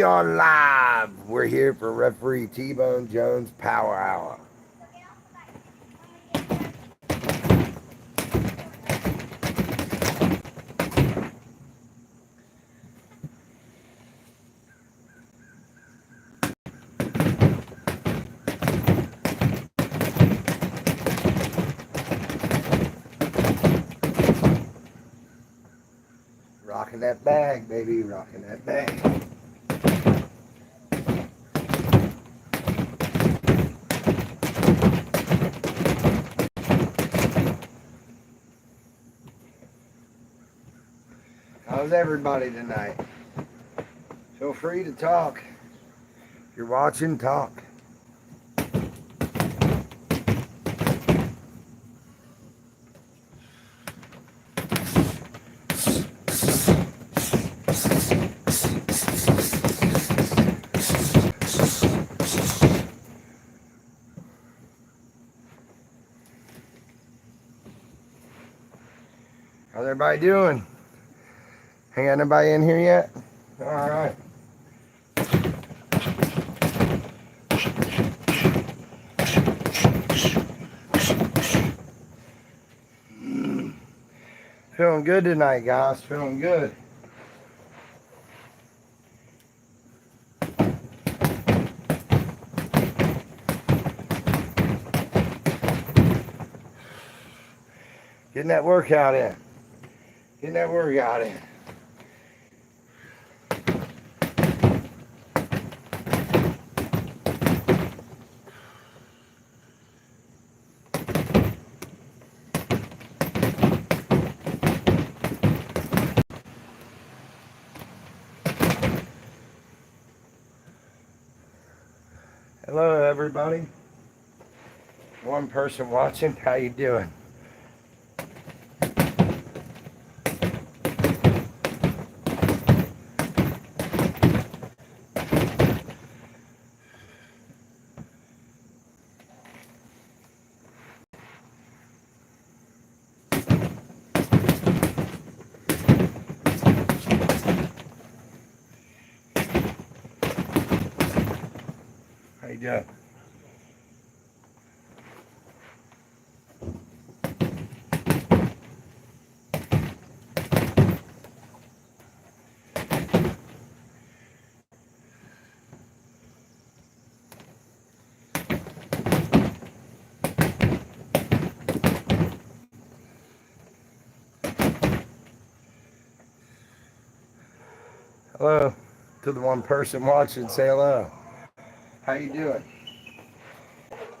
are live. We're here for referee T-Bone Jones Power Hour. Rocking that bag, baby, rocking that bag. How's everybody tonight? Feel free to talk. If you're watching, talk. How's everybody doing? Ain't got nobody in here yet? All right. Feeling good tonight, guys. Feeling good. Getting that workout in. Getting that workout in. Hello, everybody. One person watching. How you doing? How you doing? Hello to the one person watching. Say hello. How you doing?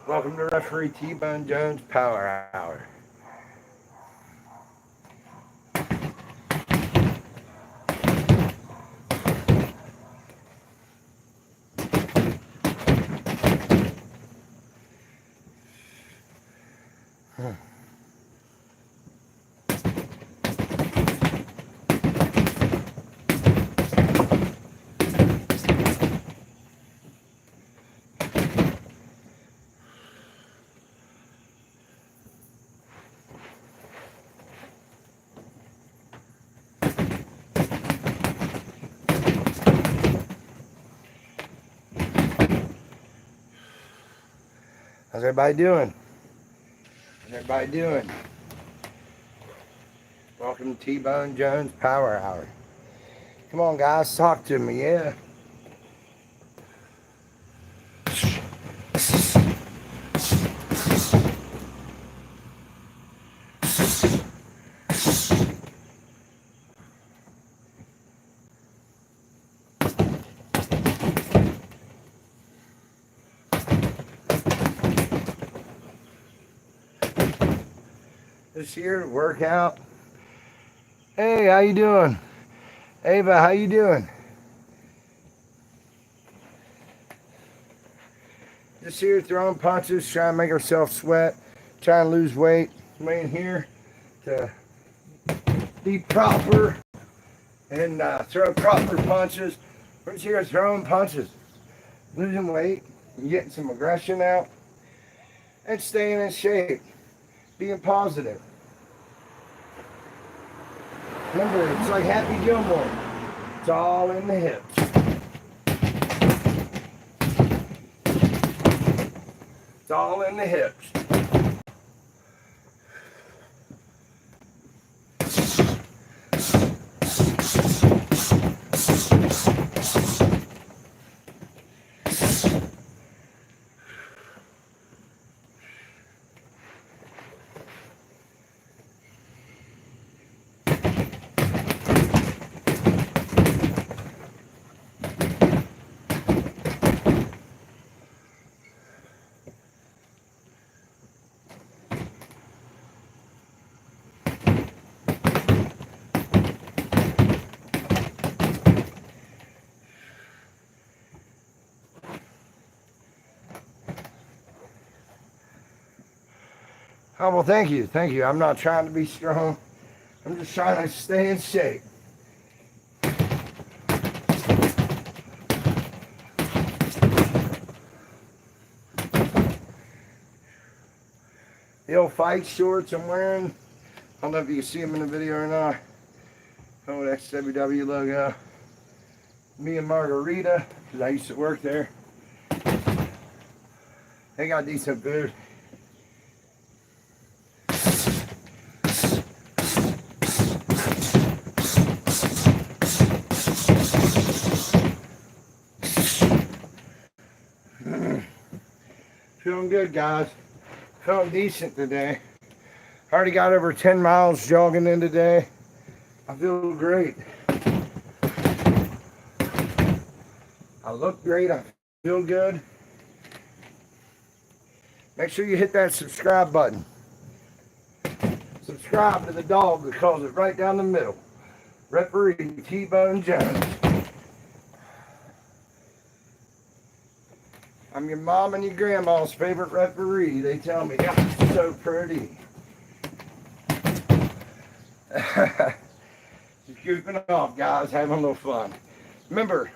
Welcome to referee T-Bone Jones Power Hour. How's everybody doing? How's everybody doing? Welcome to T-Bone Jones Power Hour. Come on, guys, talk to me, yeah. This here workout. Hey, how you doing? Ava, how you doing? Just here throwing punches, trying to make ourselves sweat, trying to lose weight. Laying here to be proper and throw proper punches. We're just here throwing punches, losing weight, and getting some aggression out, and staying in shape, being positive. Remember, it's like Happy Gilmore. It's all in the hips. It's all in the hips. Oh, well, thank you. Thank you. I'm not trying to be strong. I'm just trying to stay in shape. The old fight shorts I'm wearing. I don't know if you can see them in the video or not. Oh, that's GWB logo. Me and Margarita, because I used to work there. They got decent food. Feeling good, guys. Feeling decent today. Already got over 10 miles jogging in today. I feel great. I look great. I feel good. Make sure you hit that subscribe button. Subscribe to the dog that calls it right down the middle. Referee T-Bone Jones. I'm your mom and your grandma's favorite referee. They tell me, I'm so pretty. Just goofing off, guys, having a little fun. Remember,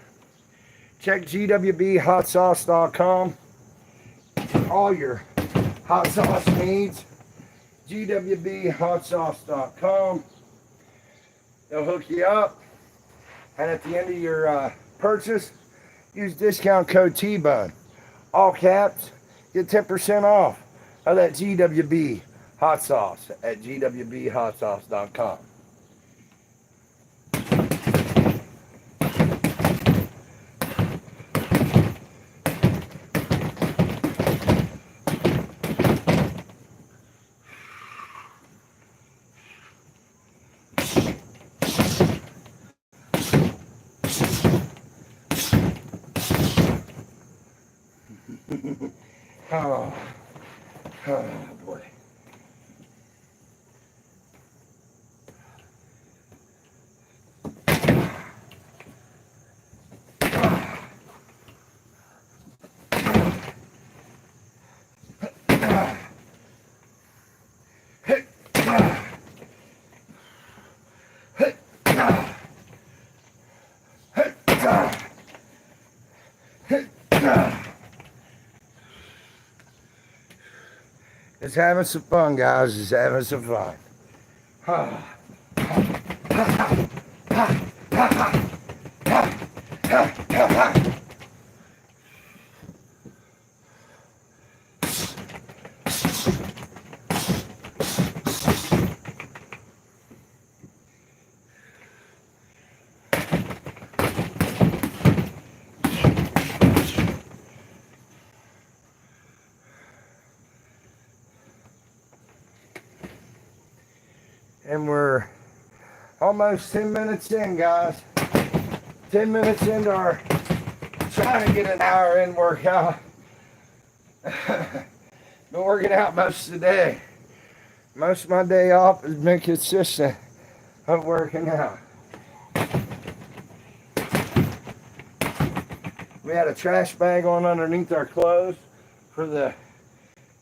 check GWBHotSauce.com for all your hot sauce needs. GWBHotSauce.com. They'll hook you up. And at the end of your purchase, use discount code TBONE. All caps, get 10% off of that GWB Hot Sauce at GWBHotSauce.com. Oh boy. Just having some fun, guys. Just having some fun. And we're almost 10 minutes in, guys. 10 minutes into our trying to get an hour in workout. Been working out most of the day. Most of my day off has been consistent of working out. We had a trash bag on underneath our clothes for the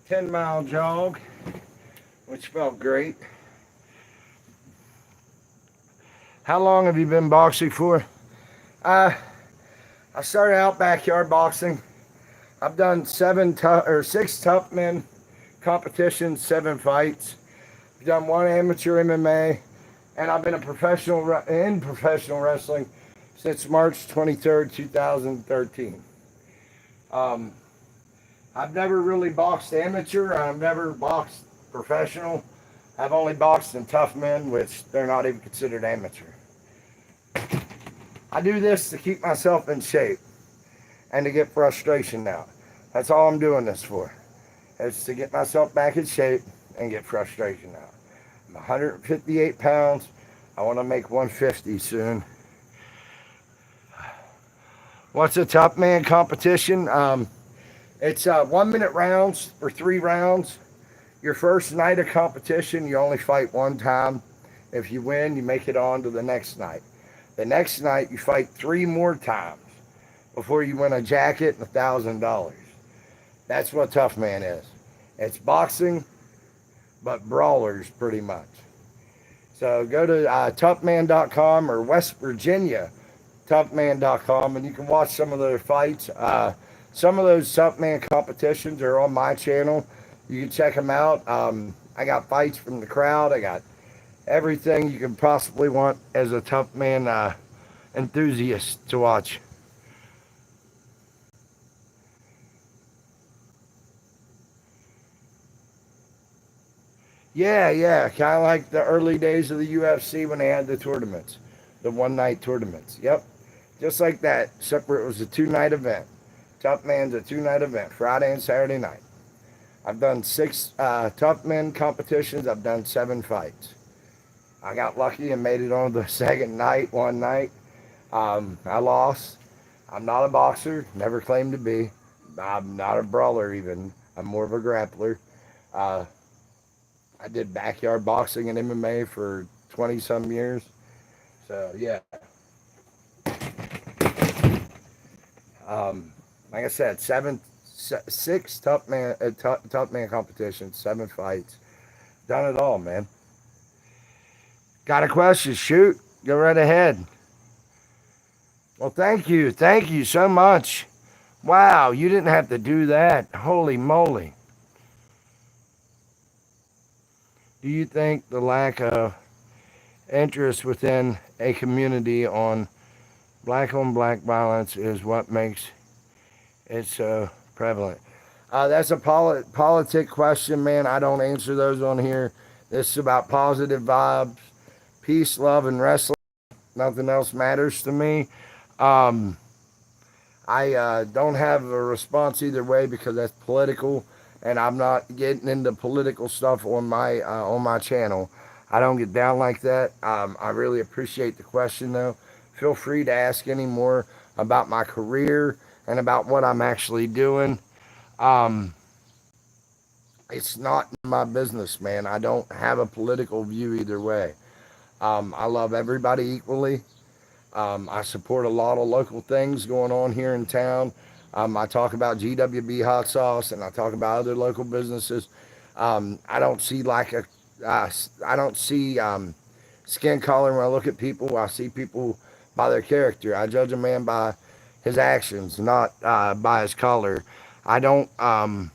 10-mile jog, which felt great. How long have you been boxing for? I started out backyard boxing. I've done 6 Toughman competitions, 7 fights. I've done 1 amateur MMA, and I've been a professional wrestling since March 23rd, 2013. I've never really boxed amateur. I've never boxed professional. I've only boxed in Toughman, which they're not even considered amateur. I do this to keep myself in shape and to get frustration out. That's all I'm doing this for. It's to get myself back in shape and get frustration out. I'm 158 pounds. I want to make 150 soon. What's a Toughman competition? It's 1 minute rounds for 3 rounds. Your first night of competition, you only fight one time. If you win, you make it on to the next night. The next night, you fight 3 more times before you win a jacket and $1,000. That's what Toughman is. It's boxing, but brawlers pretty much. So go to toughman.com or West Virginia toughman.com, and you can watch some of their fights. Some of those Toughman competitions are on my channel. You can check them out. I got fights from the crowd. I got everything you can possibly want as a Toughman enthusiast to watch. Yeah, kind of like the early days of the UFC when they had the tournaments, the one-night tournaments. Yep, just like that, except it was a 2-night event. Toughman's a 2-night event, Friday and Saturday night. I've done 6 Toughman competitions. I've done 7 fights. I got lucky and made it on the second night, one night. I lost. I'm not a boxer, never claimed to be. I'm not a brawler even. I'm more of a grappler. I did backyard boxing and MMA for 20 some years. So yeah. Like I said, 6 Toughman competitions, 7 fights. Done it all, man. Got a question? Shoot. Go right ahead. Well, thank you. Thank you so much. Wow, you didn't have to do that. Holy moly. Do you think the lack of interest within a community on black violence is what makes it so prevalent? That's a politic question, man. I don't answer those on here. This is about positive vibes, peace, love, and wrestling. Nothing else matters to me. I don't have a response either way because that's political, and I'm not getting into political stuff on my channel. I don't get down like that. I really appreciate the question, though. Feel free to ask any more about my career and about what I'm actually doing. It's not my business, man. I don't have a political view either way. I love everybody equally. I support a lot of local things going on here in town. I talk about GWB Hot Sauce and I talk about other local businesses. I don't see I don't see skin color when I look at people. I see people by their character. I judge a man by his actions, not by his color. I don't. No.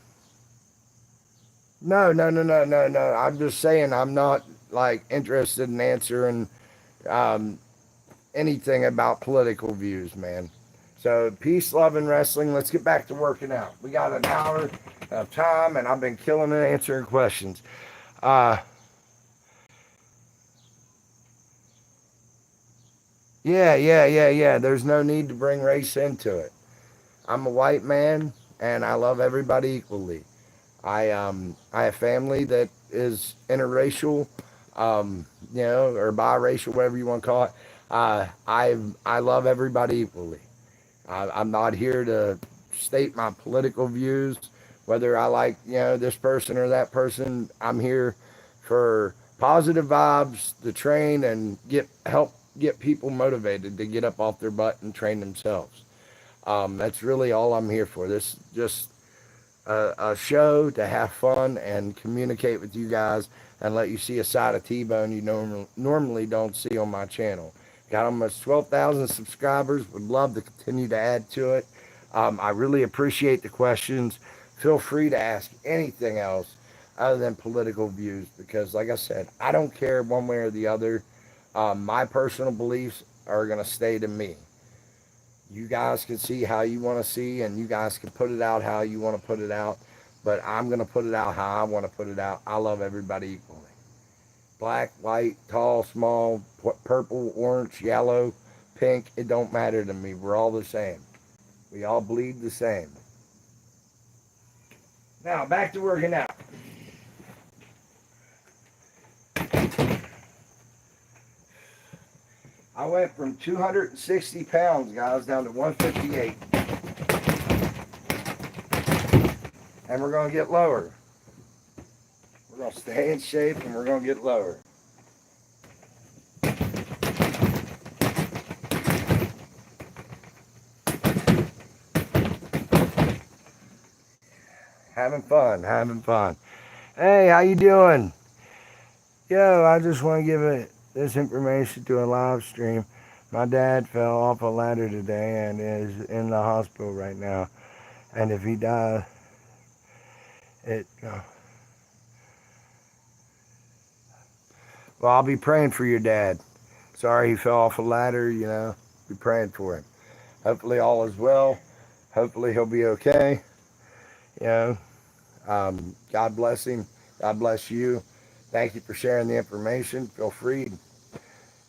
I'm just saying I'm not like interested in answering um, anything about political views, man. So peace, love, and wrestling. Let's get back to working out. We got an hour of time, and I've been killing it answering questions. Uh, yeah. There's no need to bring race into it. I'm a white man, and I love everybody equally. I have family that is interracial, or biracial, whatever you want to call it. I love everybody equally. I'm not here to state my political views, whether I like this person or that person. I'm here for positive vibes to train and help get people motivated to get up off their butt and train themselves. That's really all I'm here for. This is just a show to have fun and communicate with you guys and let you see a side of T-Bone you normally don't see on my channel. Got almost 12,000 subscribers. Would love to continue to add to it. I really appreciate the questions. Feel free to ask anything else other than political views because, like I said, I don't care one way or the other. My personal beliefs are going to stay to me. You guys can see how you want to see, and you guys can put it out how you want to put it out. But I'm going to put it out how I want to put it out. I love everybody equally. Black, white, tall, small, purple, orange, yellow, pink, it don't matter to me. We're all the same. We all bleed the same. Now, back to working out. I went from 260 pounds, guys, down to 158. And we're going to get lower. We're going to stay in shape, and we're going to get lower. Having fun, having fun. Hey, how you doing? Yo, I just want to give this information to a live stream. My dad fell off a ladder today and is in the hospital right now. And if he dies, well, I'll be praying for your dad. Sorry he fell off a ladder, you know. Be praying for him. Hopefully all is well. Hopefully he'll be okay. You know, God bless him. God bless you. Thank you for sharing the information. Feel free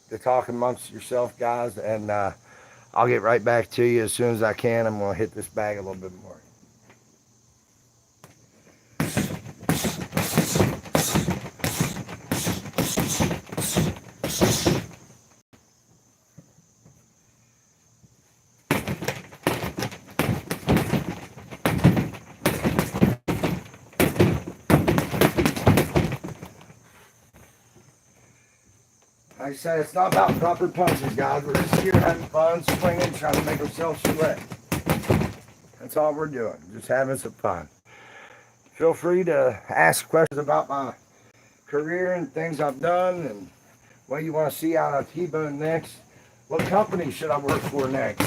to talk amongst yourself, guys, and I'll get right back to you as soon as I can. I'm going to hit this bag a little bit more. Like I said, it's not about proper punches, guys. We're just here having fun, swinging, trying to make ourselves sweat. That's all we're doing, just having some fun. Feel free to ask questions about my career and things I've done and what you want to see out of TBONE next. What company should I work for next?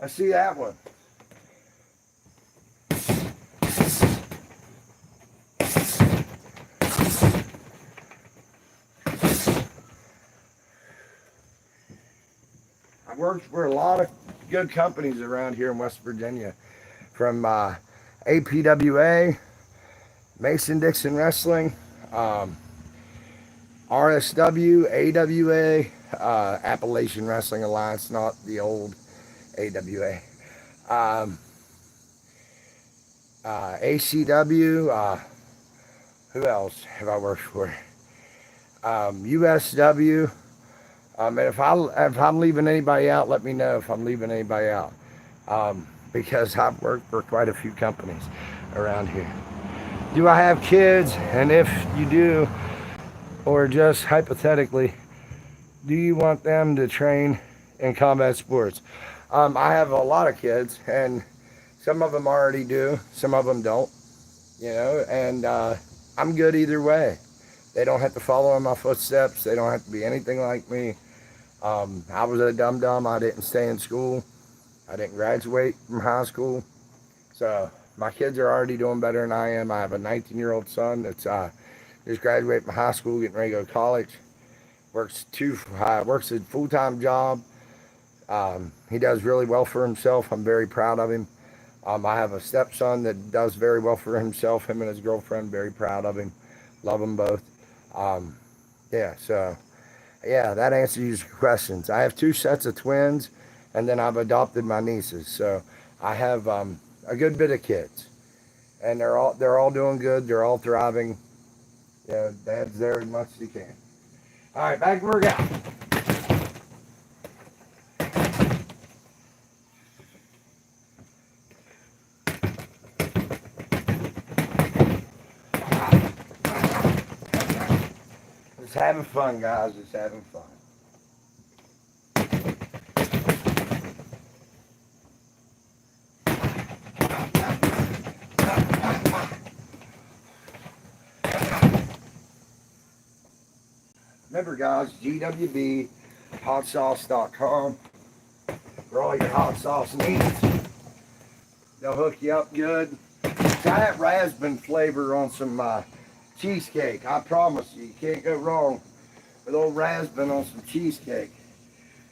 I see that one. I worked for a lot of good companies around here in West Virginia, from APWA, Mason-Dixon Wrestling, RSW, AWA, Appalachian Wrestling Alliance, not the old AWA, ACW, who else have I worked for? USW. And if I'm leaving anybody out, let me know if I'm leaving anybody out, because I've worked for quite a few companies around here. Do I have kids? And if you do, or just hypothetically, do you want them to train in combat sports? I have a lot of kids, and some of them already do, some of them don't, you know, and I'm good either way. They don't have to follow in my footsteps. They don't have to be anything like me. I was a dum-dum. I didn't stay in school. I didn't graduate from high school. So my kids are already doing better than I am. I have a 19-year-old son that's just graduated from high school, getting ready to go to college. Works a full-time job. He does really well for himself. I'm very proud of him. I have a stepson that does very well for himself. Him and his girlfriend, very proud of him. Love them both. Yeah, that answers your questions. I have 2 sets of twins, and then I've adopted my nieces. So I have a good bit of kids, and they're all doing good. They're all thriving. Yeah, Dad's there as much as he can. All right, back to work out. Just having fun, guys. Just having fun. Remember, guys, GWB Hot Sauce.com for all your hot sauce needs. They'll hook you up good. Try that raspberry flavor on some cheesecake. I promise you, you can't go wrong with old raspberry on some cheesecake.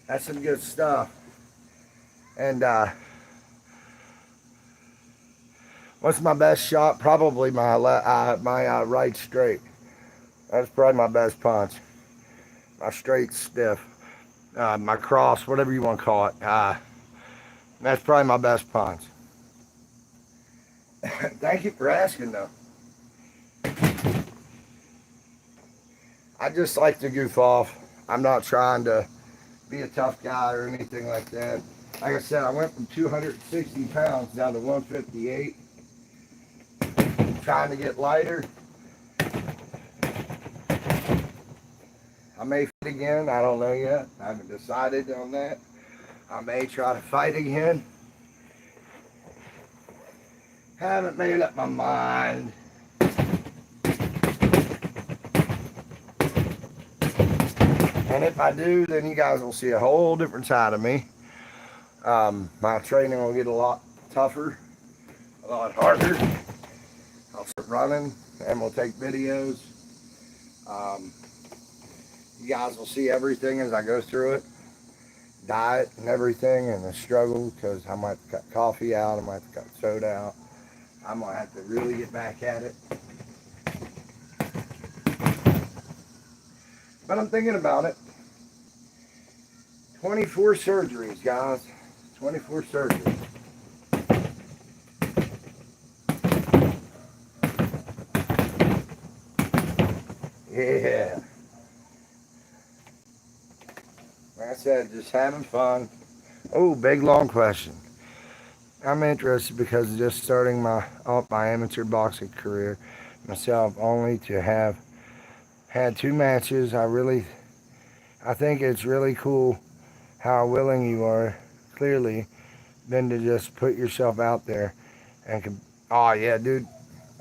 That's some good stuff. And what's my best shot? Probably my right straight. That's probably my best punch. My straight stiff. My cross, whatever you want to call it. That's probably my best punch. Thank you for asking, though. I just like to goof off. I'm not trying to be a tough guy or anything like that. Like I said, I went from 260 pounds down to 158. Trying to get lighter. I may fight again. I don't know yet. I haven't decided on that. I may try to fight again. Haven't made up my mind. And if I do, then you guys will see a whole different side of me. My training will get a lot tougher, a lot harder. I'll start running and we'll take videos. You guys will see everything as I go through it. Diet and everything and the struggle, because I might have to cut coffee out, I might have to cut soda out. I might have to really get back at it. But I'm thinking about it. 24 surgeries, guys. 24 surgeries. Yeah. Like I said, just having fun. Oh, big long question. I'm interested because just starting my amateur boxing career myself, only to have had 2 matches. I think it's really cool how willing you are, clearly, than to just put yourself out there and oh yeah, dude,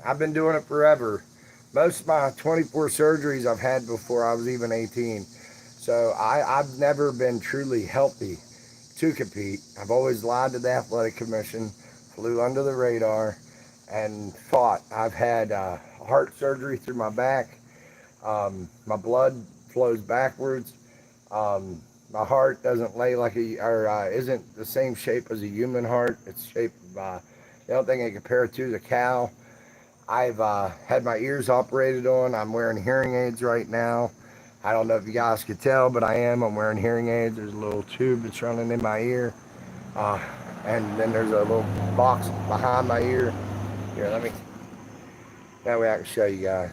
I've been doing it forever. Most of my 24 surgeries I've had before I was even 18. So I've never been truly healthy to compete. I've always lied to the athletic commission, flew under the radar, and fought. I've had heart surgery through my back. My blood flows backwards. My heart doesn't lay like isn't the same shape as a human heart. It's shaped by, the only thing I compare it to is a cow. I've had my ears operated on. I'm wearing hearing aids right now. I don't know if you guys could tell, but I'm wearing hearing aids. There's a little tube that's running in my ear. And then there's a little box behind my ear. Here, that way I can show you guys.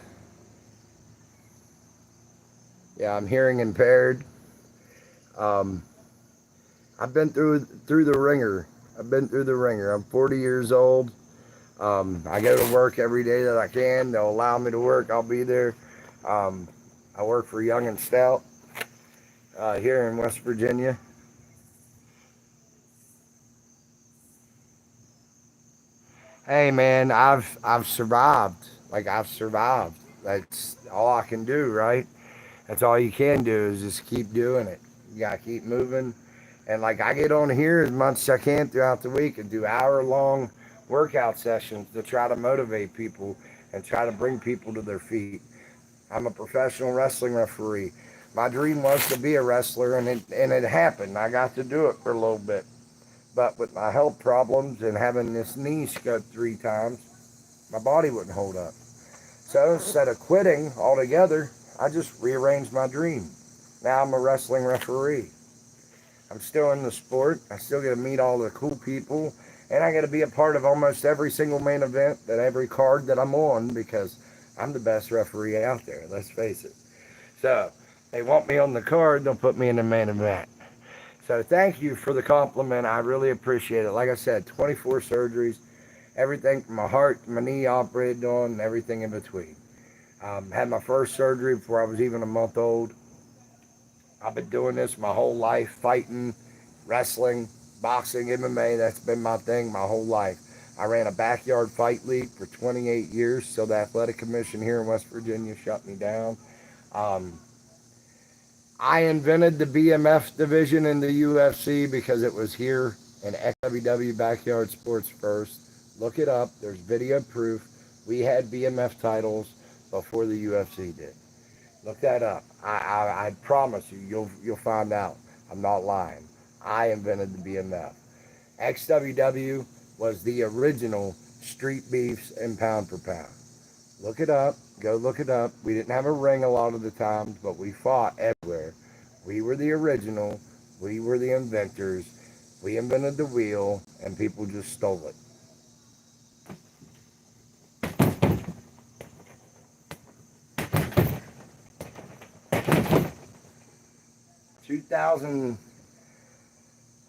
Yeah, I'm hearing impaired. I've been through the ringer. I'm 40 years old. I go to work every day that I can. They'll allow me to work. I'll be there. I work for Young and Stout here in West Virginia. Hey man, I've survived. Like, I've survived. That's all I can do, right? That's all you can do is just keep doing it. You gotta keep moving. And like, I get on here as much as I can throughout the week and do hour-long workout sessions to try to motivate people and try to bring people to their feet. I'm a professional wrestling referee. My dream was to be a wrestler, and it happened. I got to do it for a little bit. But with my health problems and having this knee scoped 3 times, my body wouldn't hold up. So instead of quitting altogether, I just rearranged my dream. Now I'm a wrestling referee. I'm still in the sport. I still get to meet all the cool people. And I get to be a part of almost every single main event, that every card that I'm on, because I'm the best referee out there, let's face it. So, they want me on the card, they'll put me in the main event. So thank you for the compliment. I really appreciate it. Like I said, 24 surgeries, everything from my heart to my knee operated on, and everything in between. Had my first surgery before I was even a month old. I've been doing this my whole life, fighting, wrestling, boxing, MMA. That's been my thing my whole life. I ran a backyard fight league for 28 years till the athletic commission here in West Virginia shut me down. I invented the BMF division in the UFC because it was here in GWB Backyard Sports first. Look it up. There's video proof. We had BMF titles before the UFC did. Look that up. I promise you, you'll find out. I'm not lying. I invented the BMF. XWW was the original street beefs and pound for pound. Look it up. Go look it up. We didn't have a ring a lot of the times, but we fought everywhere. We were the original. We were the inventors. We invented the wheel, and people just stole it. 2000.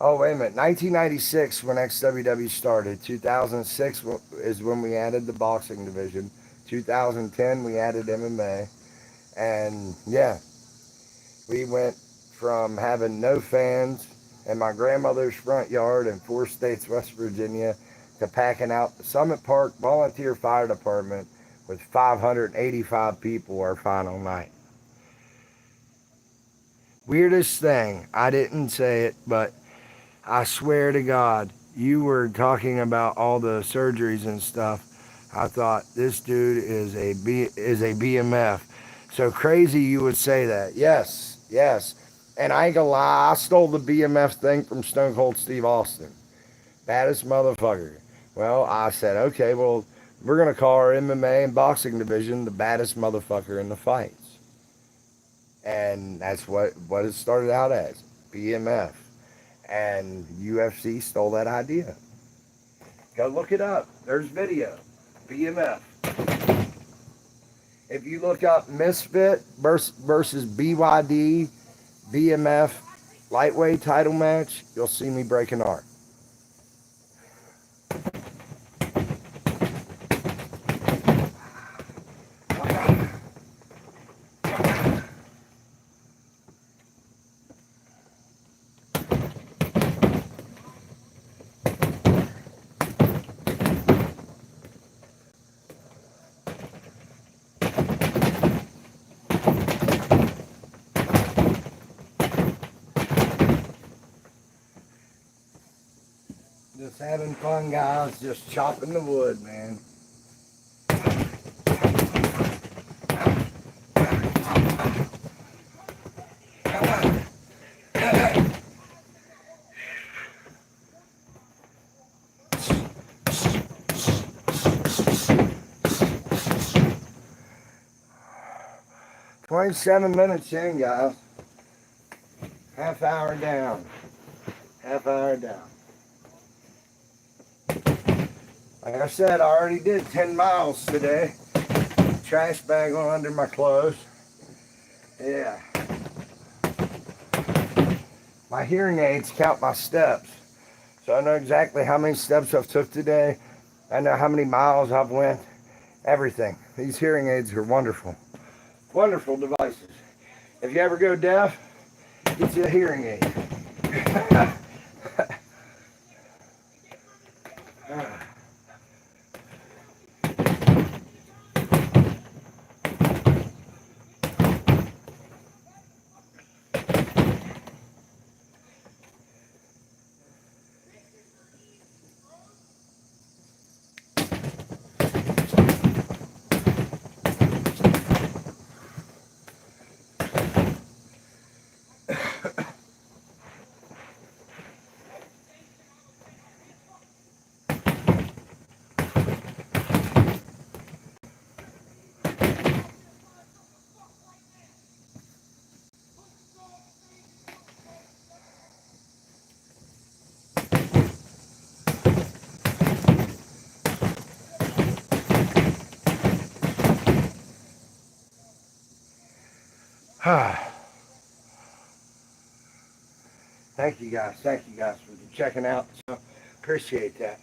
Oh, wait a minute. 1996 when XWW started. 2006 is when we added the boxing division. 2010 we added MMA. And yeah, we went from having no fans in my grandmother's front yard in 4 states, West Virginia, to packing out the Summit Park Volunteer Fire Department with 585 people our final night. Weirdest thing, I didn't say it, but I swear to God, you were talking about all the surgeries and stuff. I thought this dude is a BMF. So crazy you would say that. Yes, yes. And I ain't gonna lie, I stole the BMF thing from Stone Cold Steve Austin. Baddest motherfucker. Well, I said, okay, well, we're gonna call our MMA and boxing division the baddest motherfucker in the fights. And that's what it started out as, BMF. And UFC stole that idea. Go look it up. There's video. BMF. If you look up Misfit versus BYD BMF lightweight title match, you'll see me break an arm. Just having fun, guys. Just chopping the wood, man. "27 minutes in, guys. Half hour down. Half hour down. Like I said, I already did 10 miles today. Trash bag on under my clothes. Yeah. My hearing aids count my steps. So I know exactly how many steps I've took today. I know how many miles I've went. Everything. These hearing aids are wonderful. Wonderful devices. If you ever go deaf, get you a hearing aid. Thank you guys for checking out. So appreciate that.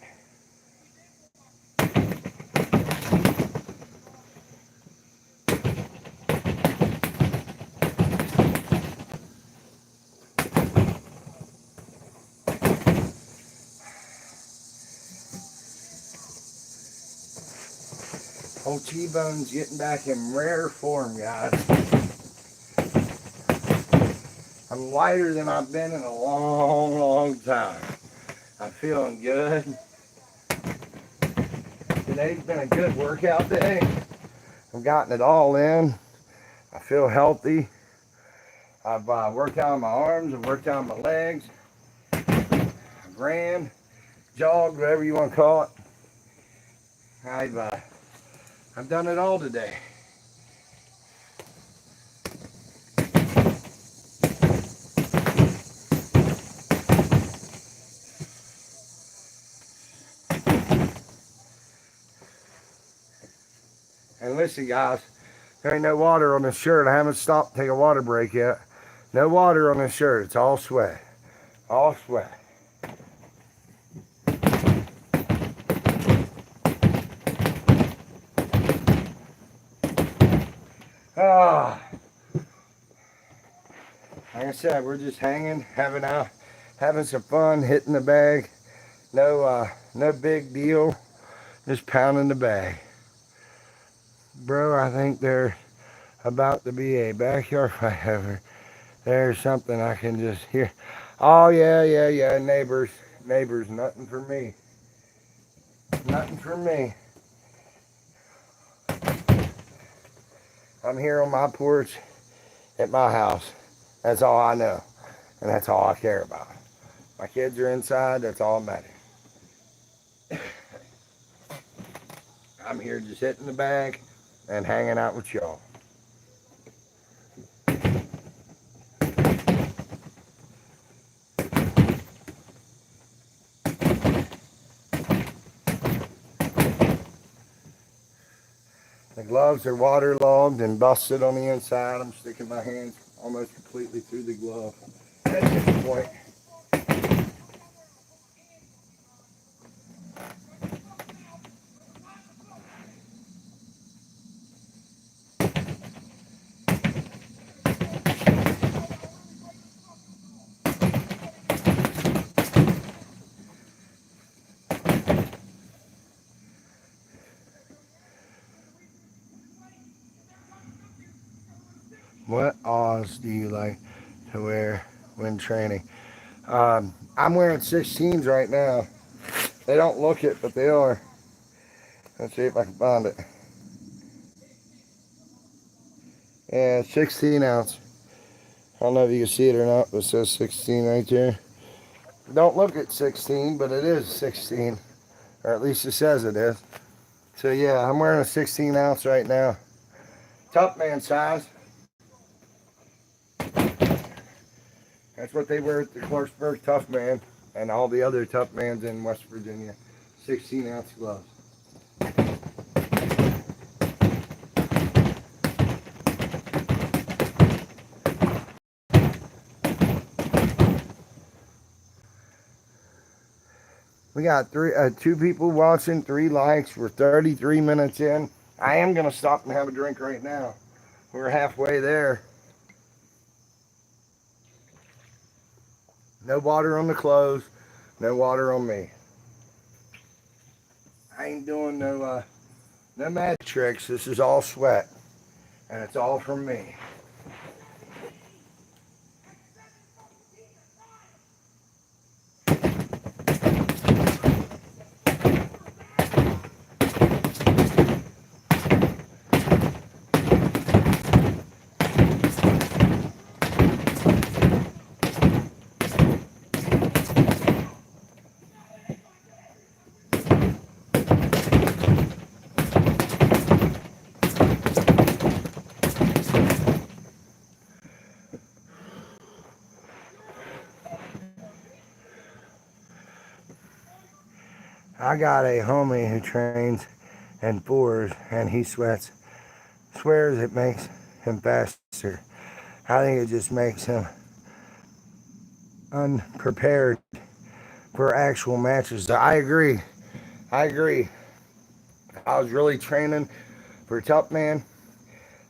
Old T-Bone's getting back in rare form, guys. I'm lighter than I've been in a long, long time. I'm feeling good. Today's been a good workout day. I've gotten it all in. I feel healthy. I've worked out my arms. I've worked out my legs. I ran. jog, whatever you want to call it. I've done it all today. And listen, guys, there ain't no water on this shirt. I haven't stopped to take a water break yet. No water on this shirt. It's all sweat. All sweat. Ah, like I said, we're just hanging, having some fun, hitting the bag. No big deal. Just pounding the bag. Bro, I think there's about to be a backyard fight over. There's something I can just hear. Oh, yeah. Neighbors, nothing for me. Nothing for me. I'm here on my porch at my house. That's all I know. And that's all I care about. My kids are inside. That's all that matters. I'm here just hitting the bag and hanging out with y'all. The gloves are waterlogged and busted on the inside. I'm sticking my hands almost completely through the glove at this point. What Oz do you like to wear when training? I'm wearing 16s right now. They don't look it, but they are. Let's see if I can find it. Yeah, 16 ounce. I don't know if you can see it or not, but it says 16 right there. Don't look at 16, but it is 16. Or at least it says it is. So yeah, I'm wearing a 16 ounce right now. Toughman size. That's what they wear at the Clarksburg Toughman and all the other Toughmans in West Virginia. 16 ounce gloves. We got two people watching, 3 likes. We're 33 minutes in. I am going to stop and have a drink right now. We're halfway there. No water on the clothes. No water on me. I ain't doing no magic tricks. This is all sweat. And it's all from me. I got a homie who trains in 4s and he swears it makes him faster. I think it just makes him unprepared for actual matches. I agree. I was really training for Toughman.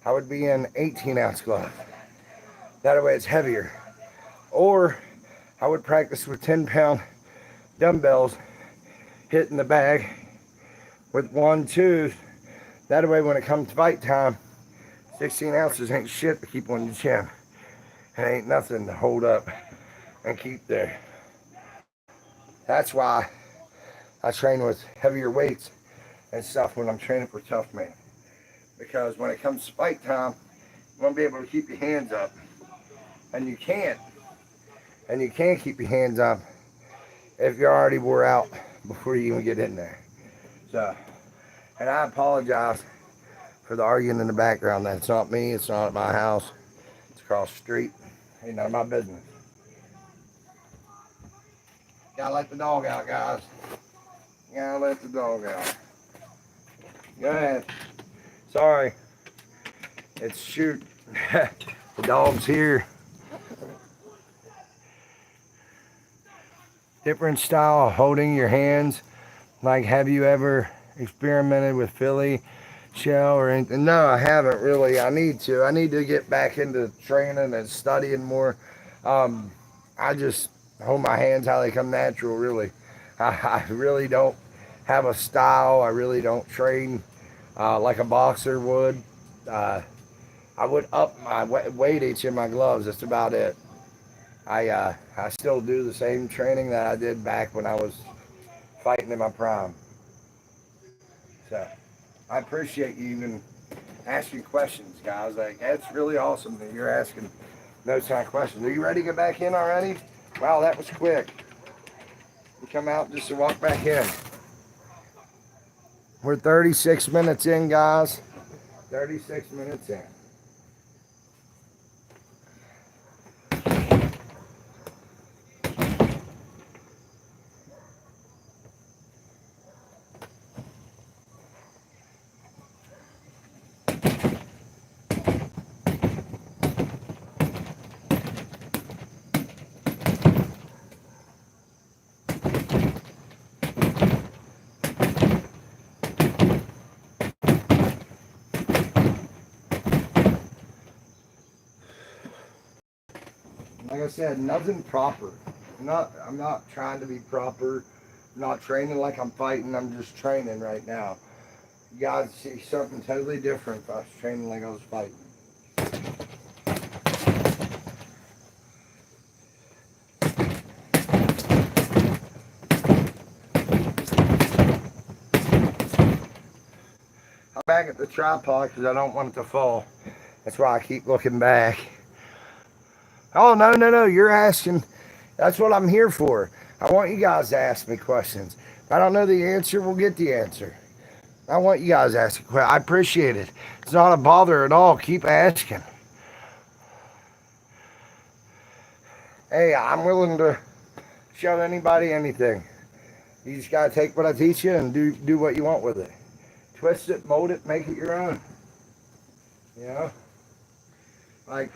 I would be in 18 ounce glove. That way it's heavier. Or I would practice with 10-pound dumbbells, hitting the bag with 1, 2. That way when it comes to fight time, 16 ounces ain't shit to keep on your chin. It ain't nothing to hold up and keep there. That's why I train with heavier weights and stuff when I'm training for Toughman. Because when it comes to fight time, you want to be able to keep your hands up. And you can't. And you can't keep your hands up if you're already wore out before you even get in there. So, and I apologize for the arguing in the background. That's not me. It's not at my house. It's across the street. Ain't none of my business. Gotta let the dog out, guys. Gotta let the dog out. Go ahead. Sorry. It's shoot. The dog's here. Different style of holding your hands. Like, have you ever experimented with Philly shell or anything? No, I haven't really. I need to. I need to get back into training and studying more. I just hold my hands how they come natural, really. I really don't have a style. I really don't train like a boxer would. I would up my weightage in my gloves. That's about it. I still do the same training that I did back when I was fighting in my prime. So I appreciate you even asking questions, guys. Like, that's really awesome that you're asking those kind of questions. Are you ready to get back in already? Wow, that was quick. You come out just to walk back in. We're 36 minutes in, guys. 36 minutes in. Like I said, nothing proper. I'm not trying to be proper. I'm not training like I'm fighting. I'm just training right now. You guys see something totally different if I was training like I was fighting. I'm back at the tripod because I don't want it to fall. That's why I keep looking back. Oh, no. You're asking. That's what I'm here for. I want you guys to ask me questions. If I don't know the answer, we'll get the answer. I want you guys asking questions. I appreciate it. It's not a bother at all. Keep asking. Hey, I'm willing to show anybody anything. You just got to take what I teach you and do what you want with it. Twist it, mold it, make it your own. You know? Like...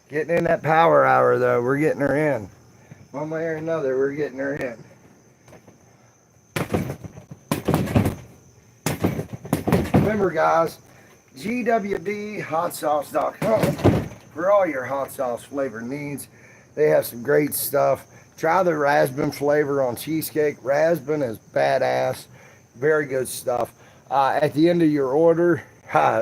Getting in that power hour, though. We're getting her in. One way or another, we're getting her in. Remember, guys, GWBHotSauce.com for all your hot sauce flavor needs. They have some great stuff. Try the raspberry flavor on cheesecake. Raspberry is badass. Very good stuff. At the end of your order,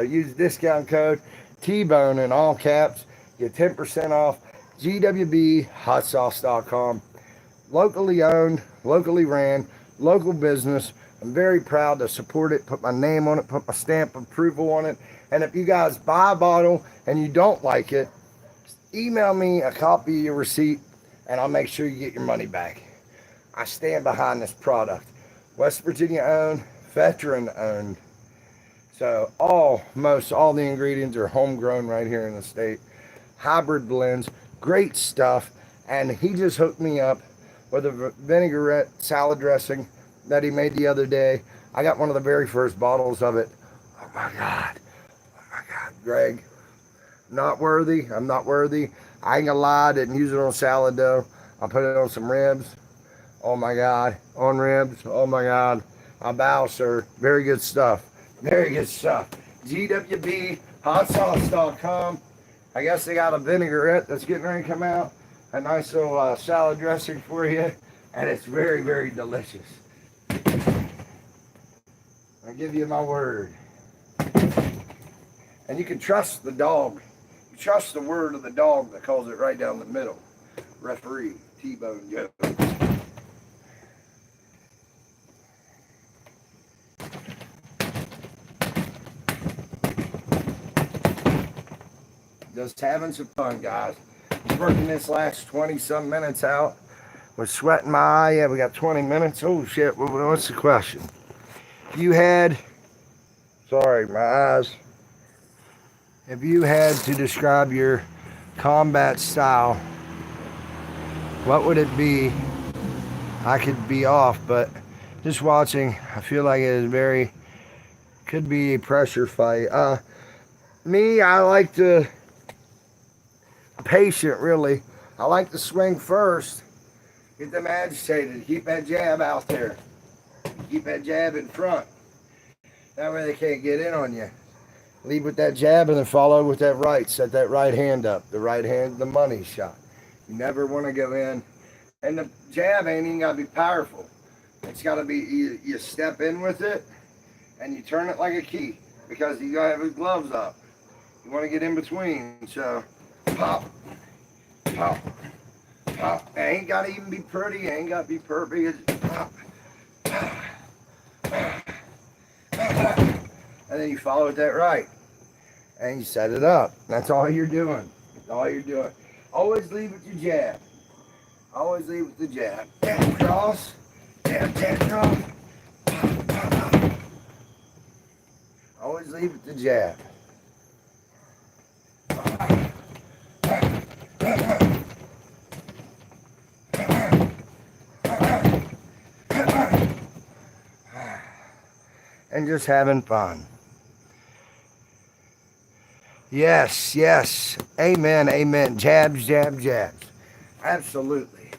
use discount code TBONE in all caps. Get 10% off. GWBHotSauce.com. Locally owned, locally ran, local business. I'm very proud to support it, put my name on it, put my stamp of approval on it. And if you guys buy a bottle and you don't like it, email me a copy of your receipt and I'll make sure you get your money back. I stand behind this product. West Virginia owned, veteran owned. So almost all the ingredients are homegrown right here in the state. Hybrid blends, great stuff. And he just hooked me up with a vinaigrette salad dressing that he made the other day. I got one of the very first bottles of it. Oh my God, Greg, not worthy. I'm not worthy. I ain't gonna lie, I didn't use it on salad dough. I put it on some ribs. Oh my God, on ribs. Oh my God, I bow, sir. Very good stuff. Very good stuff. GWBHotSauce.com. I guess they got a vinaigrette that's getting ready to come out. A nice little salad dressing for you. And it's very, very delicious. I give you my word. And you can trust the dog. You trust the word of the dog that calls it right down the middle. Referee, T-Bone Jones. Just having some fun, guys. Working this last 20-some minutes out. Was sweating my eye. Yeah, we got 20 minutes. Oh, shit. What's the question? You had... Sorry, my eyes. If you had to describe your combat style, what would it be? I could be off, but just watching, I feel like it is very... Could be a pressure fight. Me, I like to... Patient, really. I like to swing first. Get them agitated. Keep that jab out there. Keep that jab in front. That way they can't get in on you. Lead with that jab and then follow with that right. Set that right hand up. The right hand, the money shot. You never want to go in. And the jab ain't even got to be powerful. It's got to be, you step in with it and you turn it like a key because you got to have his gloves up. You want to get in between. So, pop, pop, pop. It ain't got to even be pretty. It ain't got to be perfect. It's pop, pop, pop, pop. And then you follow with that right. And you set it up. That's all you're doing. That's all you're doing. Always lead with your jab. Always lead with the jab. Jab cross. Jab, jab, cross. Pop, pop, pop. Always lead with the jab. And just having fun. Yes, yes. Amen, amen. Jabs, jabs, jabs. Absolutely.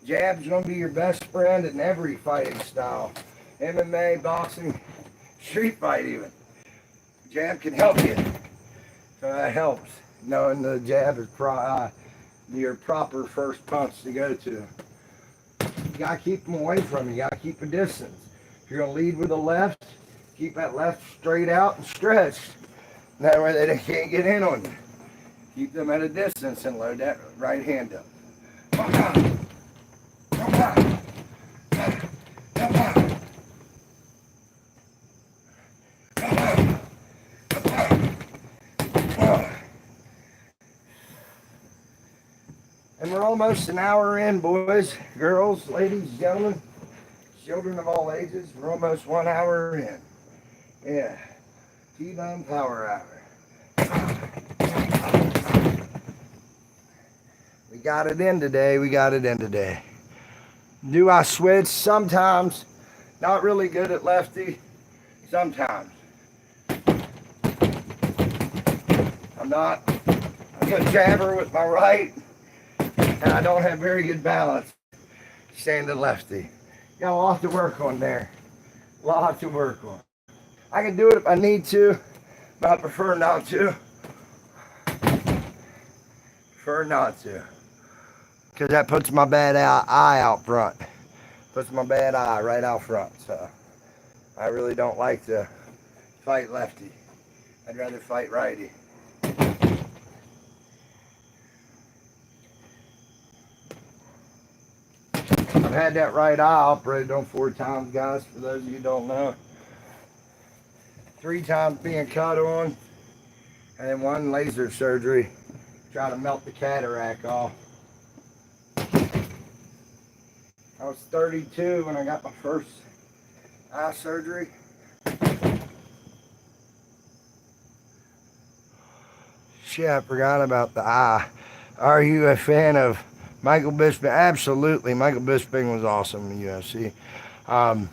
Jab's going to be your best friend in every fighting style. MMA, boxing, street fight even. Jab can help you. So that helps. Knowing the jab is your proper first punch to go to. You got to keep them away from you. You got to keep a distance. If you're going to lead with the left, keep that left straight out and stretched. That way they can't get in on you. Keep them at a distance and load that right hand up. And we're almost an hour in, boys, girls, ladies, gentlemen, children of all ages. We're almost 1 hour in. Yeah. T-Bone Power Hour. We got it in today. We got it in today. Do I switch? Sometimes. Not really good at lefty. Sometimes. I'm not a good jabber with my right. And I don't have very good balance standing lefty. Got a lot to work on there. A lot to work on. I can do it if I need to, but I prefer not to. Prefer not to. Because that puts my bad eye out front. Puts my bad eye right out front. So I really don't like to fight lefty. I'd rather fight righty. I've had that right eye operated on 4 times, guys, for those of you who don't know. 3 times being cut on, and then 1 laser surgery. Try to melt the cataract off. I was 32 when I got my first eye surgery. Shit, I forgot about the eye. Are you a fan of Michael Bisping? Absolutely. Michael Bisping was awesome in the UFC. I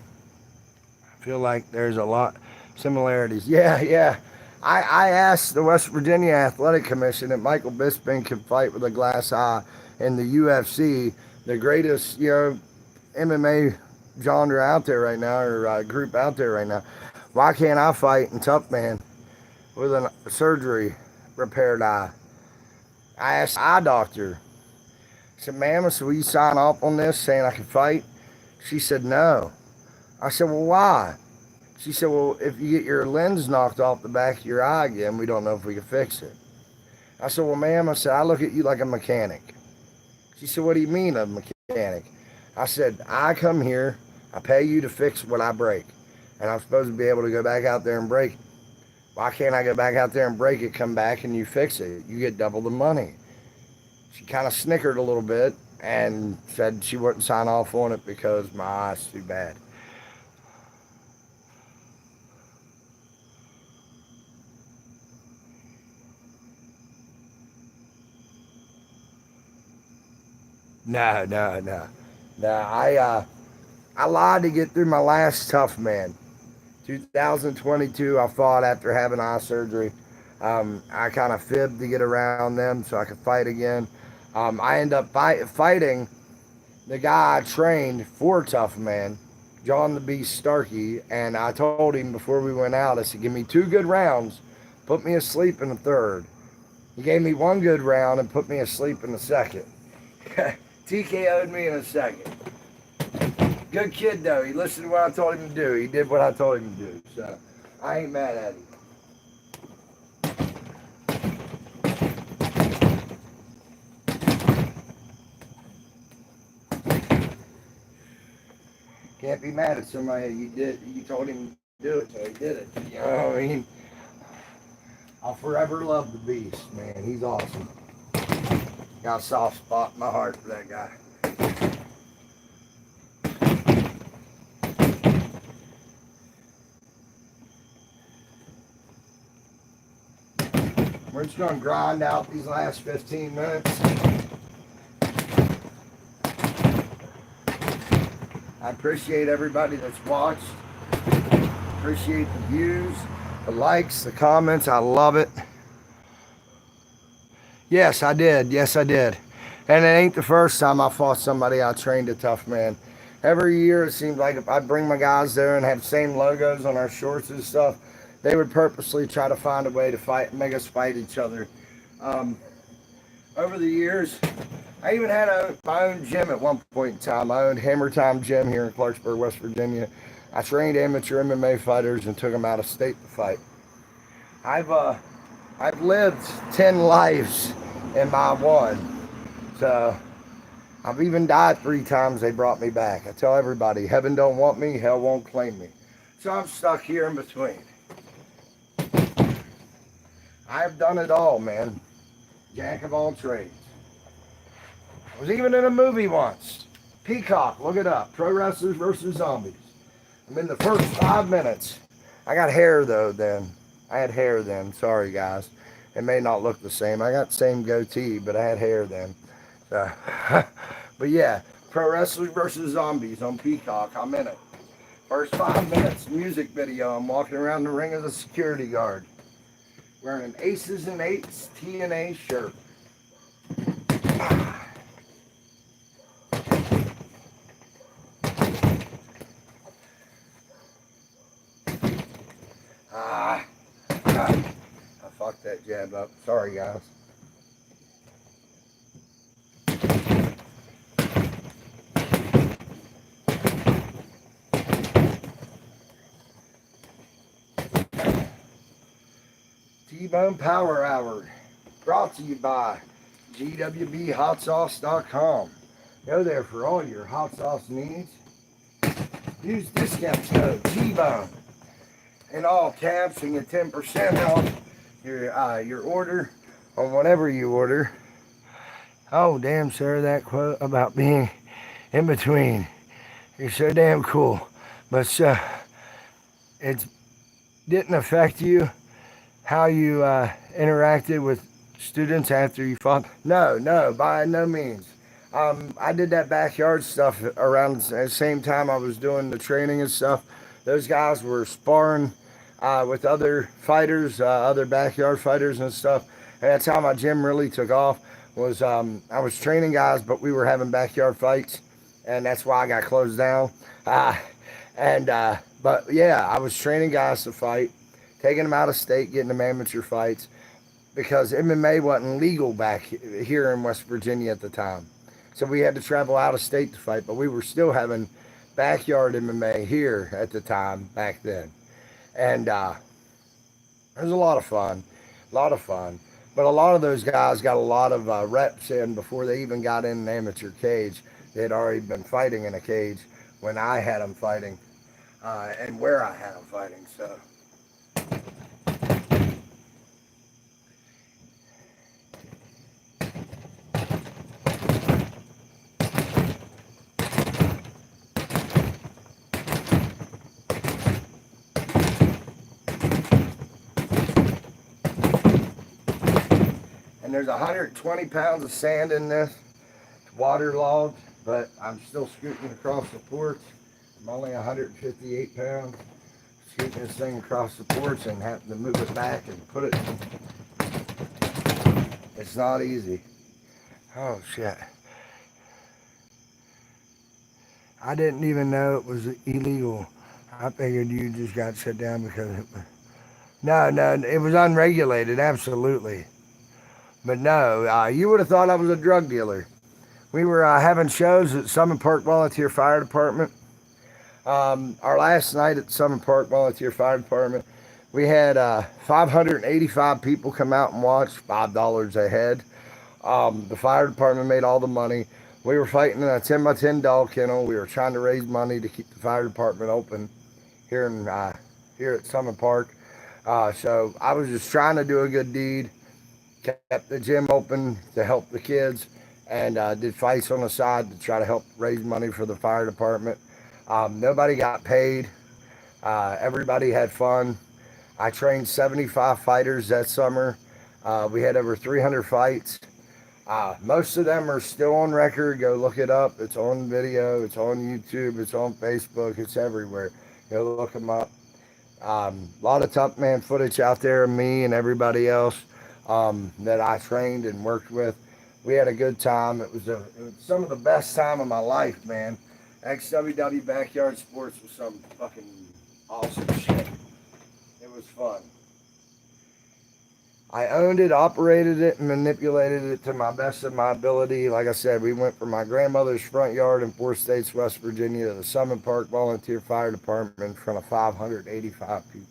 feel like there's a lot similarities. Yeah. I asked the West Virginia Athletic Commission if Michael Bisping could fight with a glass eye in the UFC, the greatest, MMA genre out there right now, or group out there right now. Why can't I fight in Toughman with a surgery repaired eye? I asked the eye doctor. I said, ma'am, will you sign off on this saying I can fight? She said, no. I said, well, why? She said, well, if you get your lens knocked off the back of your eye again, we don't know if we can fix it. I said, well, ma'am, I said, I look at you like a mechanic. She said, what do you mean a mechanic? I said, I come here, I pay you to fix what I break. And I'm supposed to be able to go back out there and break it. Why can't I go back out there and break it, come back, and you fix it? You get double the money. She kind of snickered a little bit and said she wouldn't sign off on it because my eye's too bad. No, no, no. No, I lied to get through my last Toughman. 2022, I fought after having eye surgery. I kind of fibbed to get around them so I could fight again. I ended up fighting the guy I trained for Toughman, John the Beast Starkey, and I told him before we went out, I said, give me 2 good rounds, put me asleep in the third. He gave me 1 good round and put me asleep in the second. TKO'd me in a second. Good kid though. He listened to what I told him to do. He did what I told him to do. So I ain't mad at him. Can't be mad at somebody you told him to do it, so he did it. You know what I mean? I'll forever love the Beast, man. He's awesome. Got a soft spot in my heart for that guy. We're just going to grind out these last 15 minutes. I appreciate everybody that's watched. Appreciate the views, the likes, the comments. I love it. Yes, I did. Yes, I did. And it ain't the first time I fought somebody I trained a Toughman. Every year it seems like if I bring my guys there and have the same logos on our shorts and stuff, they would purposely try to find a way to fight, make us fight each other. Over the years, I even had my own gym at one point in time. I owned Hammer Time Gym here in Clarksburg, West Virginia. I trained amateur MMA fighters and took them out of state to fight. I've lived 10 lives in my one. So I've even died 3 times. They brought me back. I tell everybody, heaven don't want me, hell won't claim me. So I'm stuck here in between. I've done it all, man. Jack of all trades. I was even in a movie once. Peacock, look it up. Pro Wrestlers versus Zombies. I'm in the first 5 minutes. I got hair though then. I had hair then. Sorry guys. It may not look the same. I got the same goatee, but I had hair then. So, but yeah, Pro Wrestlers versus Zombies on Peacock. I'm in it. First 5 minutes, music video. I'm walking around the ring as a security guard. Wearing an Aces and Eights TNA shirt. I fucked that jab up. Sorry, guys. TBONE Power Hour, brought to you by GWB Go there for all your hot sauce needs. Use discount code TBONE in all caps and get 10% off your order on whatever you order. Oh, damn, sir, that quote about being in between. You're so damn cool. But it didn't affect you, how you interacted with students after you fought? No, by no means. I did that backyard stuff around the same time I was doing the training and stuff. Those guys were sparring with other fighters, other backyard fighters and stuff. And that's how my gym really took off. Was I was training guys, but we were having backyard fights, and that's why I got closed down. But yeah, I was training guys to fight, taking them out of state, getting them amateur fights, because MMA wasn't legal back here in West Virginia at the time. So we had to travel out of state to fight, but we were still having backyard MMA here at the time back then. And it was a lot of fun, a lot of fun. But a lot of those guys got a lot of reps in before they even got in an amateur cage. They had already been fighting in a cage when I had them fighting, and where I had them fighting. So. And there's 120 pounds of sand in this. It's waterlogged, but I'm still scooting across the porch. I'm only 158 pounds. Scooting this thing across the porch and having to move it back and put it. It's not easy. Oh shit. I didn't even know it was illegal. I figured you just got shut down because it was. No, no, it was unregulated, absolutely. But no, you would have thought I was a drug dealer. We were having shows at Summit Park Volunteer Fire Department. Our last night at Summit Park Volunteer Fire Department, we had 585 people come out and watch, $5 a head. The fire department made all the money. We were fighting in a 10 by 10 dog kennel. We were trying to raise money to keep the fire department open here in here at Summit Park. So I was just trying to do a good deed. Kept the gym open to help the kids, and did fights on the side to try to help raise money for the fire department. Nobody got paid. Everybody had fun. I trained 75 fighters that summer. We had over 300 fights. Most of them are still on record. Go look it up. It's on video. It's on YouTube. It's on Facebook. It's everywhere. Go look them up. A lot of Toughman footage out there of me and everybody else that I trained and worked with. We had a good time. It was some of the best time of my life, man. XWW Backyard Sports was some fucking awesome shit. It was fun. I owned it, operated it, and manipulated it to my best of my ability. Like I said, we went from my grandmother's front yard in 4 States, West Virginia, to the Summit Park Volunteer Fire Department in front of 585 people.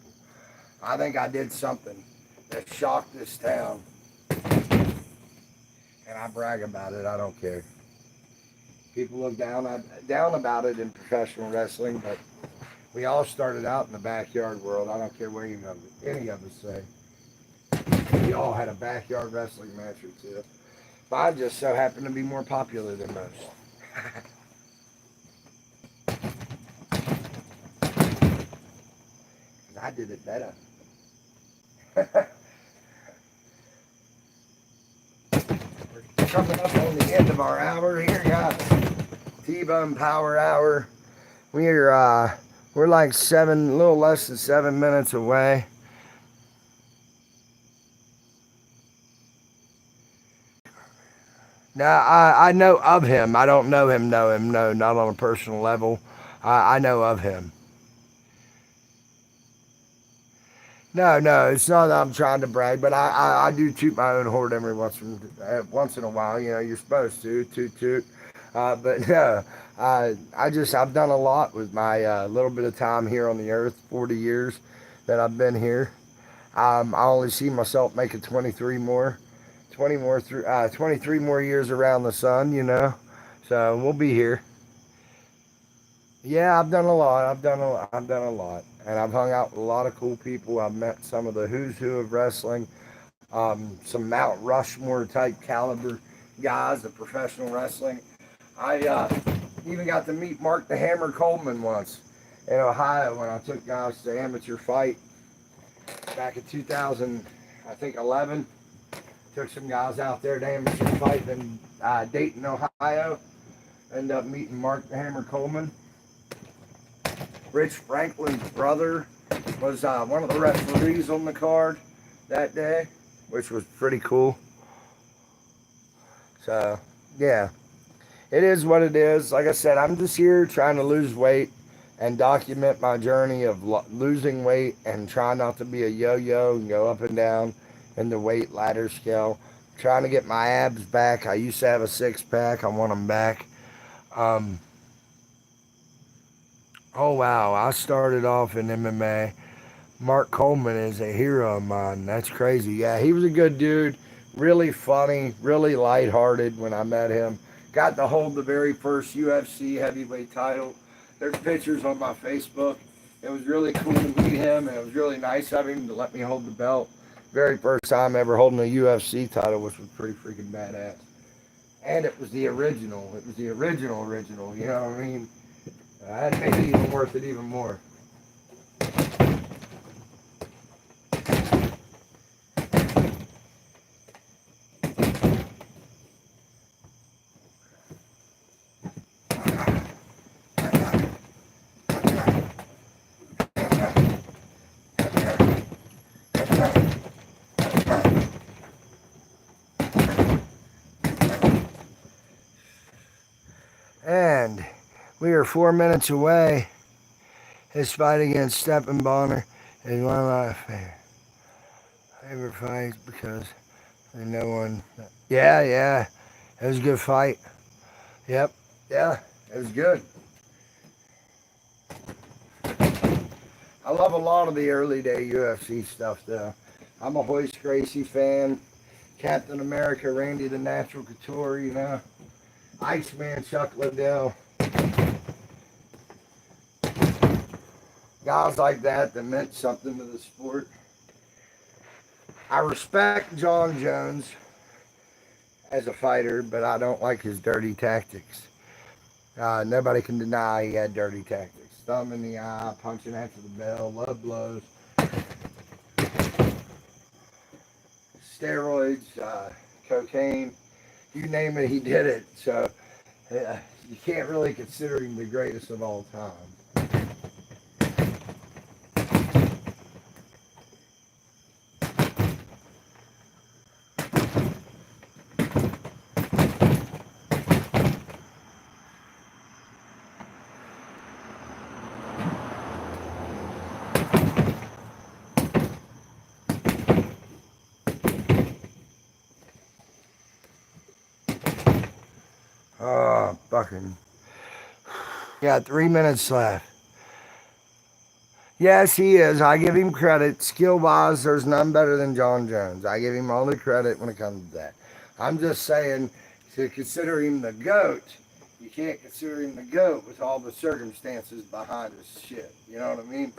I think I did something that shocked this town. And I brag about it. I don't care. People look down about it in professional wrestling, but we all started out in the backyard world. I don't care what any of us say. We all had a backyard wrestling match or two. But I just so happened to be more popular than most. I did it better. We're coming up on the end of our hour here, guys. TBONE Power Hour. We're like a little less than 7 minutes away. Now, I know of him. I don't know him, no, not on a personal level. I know of him. No, it's not that I'm trying to brag, but I do toot my own horn every once in a while. You know, you're supposed to toot. But no, I've done a lot with my little bit of time here on the earth, 40 years that I've been here. I only see myself making 23 more years around the sun, you know. So we'll be here. Yeah, I've done a lot. I've done a lot. And I've hung out with a lot of cool people. I've met some of the who's who of wrestling, some Mount Rushmore type caliber guys of professional wrestling. I even got to meet Mark the Hammer Coleman once in Ohio when I took guys to amateur fight back in 2000, I think 11. Took some guys out there to amateur fight in Dayton, Ohio. Ended up meeting Mark the Hammer Coleman. Rich Franklin's brother was one of the referees on the card that day, which was pretty cool. So, yeah, it is what it is. Like I said, I'm just here trying to lose weight and document my journey of losing weight and trying not to be a yo-yo and go up and down in the weight ladder scale. Trying to get my abs back. I used to have a 6-pack. I want them back. Oh wow, I started off in MMA Mark Coleman is a hero of mine. That's crazy. Yeah, he was a good dude. Really funny, really lighthearted when I met him. Got to hold the very first UFC heavyweight title. There's pictures on my Facebook. It was really cool to meet him, and it was really nice of him to let me hold the belt. Very first time ever holding a UFC title, which was pretty freaking badass. And it was the original. It was the original. You know what I mean? That made it even worth it even more. And we are 4 minutes away. His fight against TBONE is one of my favorite fights because there's no one. Yeah. It was a good fight. Yep. Yeah, it was good. I love a lot of the early day UFC stuff, though. I'm a Hoist Gracie fan. Captain America, Randy the Natural Couture, you know. Iceman, Chuck Liddell. Guys like that meant something to the sport. I respect John Jones as a fighter, but I don't like his dirty tactics. Nobody can deny he had dirty tactics. Thumb in the eye, punching after the bell, low blows, steroids, cocaine, you name it, he did it. So you can't really consider him the greatest of all time. Oh, fucking. Got 3 minutes left. Yes, he is. I give him credit. Skill-wise, there's none better than John Jones. I give him all the credit when it comes to that. I'm just saying, to consider him the GOAT, you can't consider him the GOAT with all the circumstances behind his shit. You know what I mean?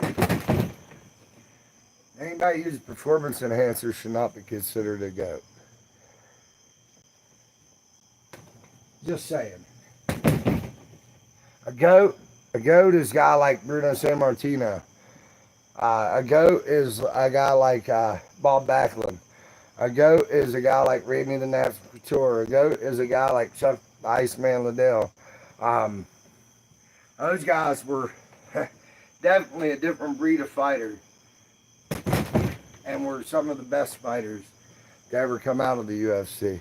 Anybody who uses performance enhancers should not be considered a GOAT. Just saying. A goat is a guy like Bruno Sammartino. A goat is a guy like Bob Backlund. A goat is a guy like Randy the Natural Couture. A goat is a guy like Chuck Iceman Liddell. Those guys were definitely a different breed of fighter, and were some of the best fighters to ever come out of the UFC.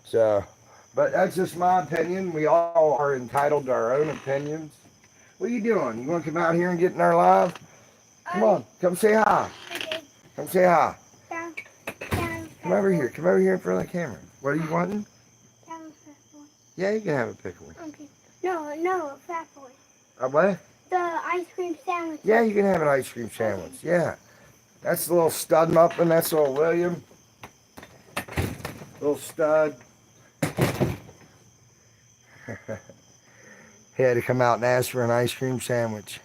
So, but that's just my opinion. We all are entitled to our own opinions. What are you doing? You want to come out here and get in our live? Come on, come say hi. Okay. Come say hi. Down, Come over here. Come over here in front of the camera. What are you wanting? down, fat boy. Yeah, you can have a pickle. Okay. No, fat boy. A what? The ice cream sandwich. Yeah, you can have an ice cream sandwich. Yeah. That's the little stud muffin. That's little William. Little stud. He had to come out and ask for an ice cream sandwich.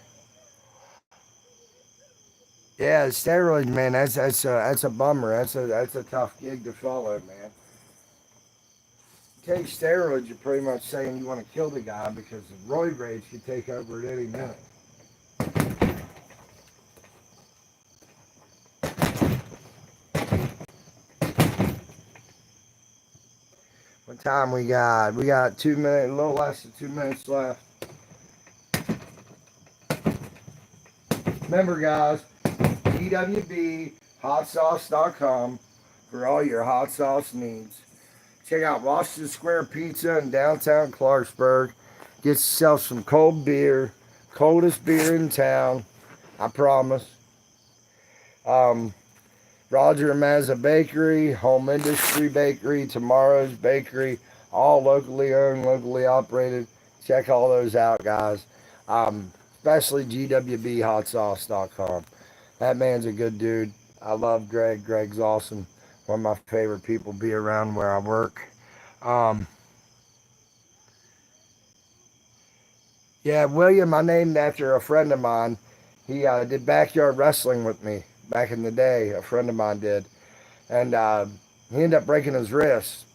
Yeah, steroids, man. That's a bummer. That's a tough gig to follow, man. Take steroids, you're pretty much saying you want to kill the guy because the roid rage could take over at any minute. What time we got? We got 2 minutes, a little less than 2 minutes left. Remember, guys, GWB HotSauce.com for all your hot sauce needs. Check out Washington Square Pizza in downtown Clarksburg. Get yourself some cold beer, coldest beer in town, I promise. Roger and Mazza Bakery, Home Industry Bakery, Tomorrow's Bakery, all locally owned, locally operated. Check all those out, guys. Especially GWBHotSauce.com. That man's a good dude. I love Greg. Greg's awesome. One of my favorite people to be around where I work. Um, yeah, William, I named after a friend of mine. He did backyard wrestling with me back in the day. A friend of mine did. And he ended up breaking his wrist.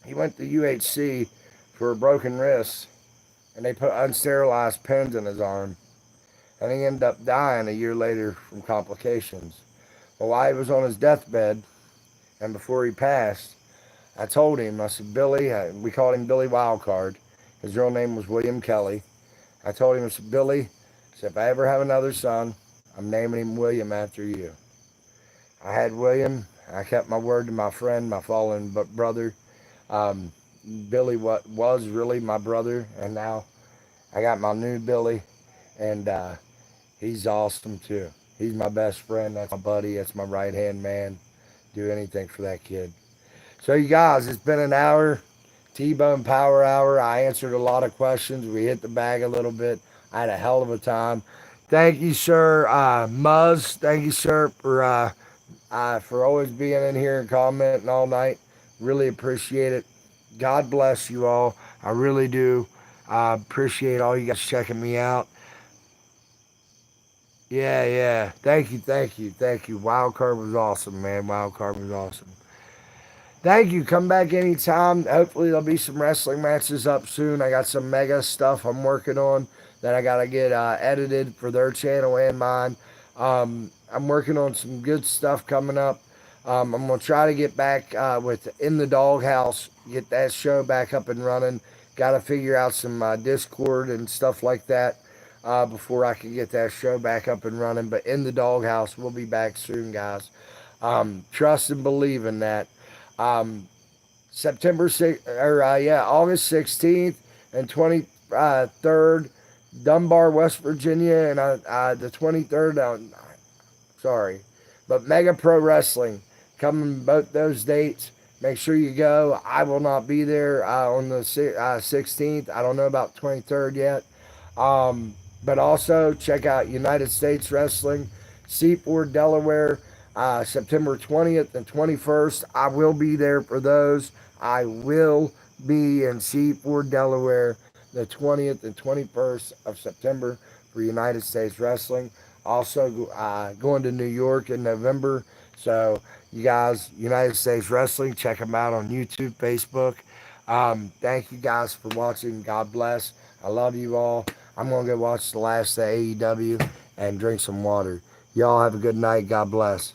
He went to UHC for a broken wrist, and they put unsterilized pins in his arm. And he ended up dying a year later from complications. Well, while he was on his deathbed, and before he passed, I told him, I said, Billy, we called him Billy Wildcard. His real name was William Kelly. I told him, I said, Billy, I said, if I ever have another son, I'm naming him William after you. I had William. I kept my word to my friend, my fallen brother. Um, Billy was really my brother, and now I got my new Billy, and he's awesome too. He's my best friend. That's my buddy. That's my right-hand man. Do anything for that kid. So you guys, it's been an hour. T-Bone Power Hour. I answered a lot of questions. We hit the bag a little bit. I had a hell of a time. Thank you, sir. Muzz, thank you, sir, for always being in here and commenting all night. Really appreciate it. God bless you all. I really do. I appreciate all you guys checking me out. Yeah, yeah. Thank you, thank you, thank you. Wildcard was awesome, man. Wildcard was awesome. Thank you. Come back anytime. Hopefully there'll be some wrestling matches up soon. I got some mega stuff I'm working on that I gotta get edited for their channel and mine. I'm working on some good stuff coming up. I'm gonna try to get back with In the Doghouse, get that show back up and running. Got to figure out some Discord and stuff like that before I can get that show back up and running. But In the Doghouse, we'll be back soon, guys. Trust and believe in that. Um, September 6th, or August 16th and 23rd, Dunbar, West Virginia, and the 23rd, sorry, but Mega Pro Wrestling coming both those dates. Make sure you go. I will not be there on the 16th. I don't know about 23rd yet. But also check out United States Wrestling, Seaport, Delaware, September 20th and 21st. I will be there for those. I will be in Seaport, Delaware, the 20th and 21st of September for United States Wrestling. Also, going to New York in November. So, you guys, United States Wrestling, check them out on YouTube, Facebook. Thank you guys for watching. God bless. I love you all. I'm going to go watch the last of AEW and drink some water. Y'all have a good night. God bless.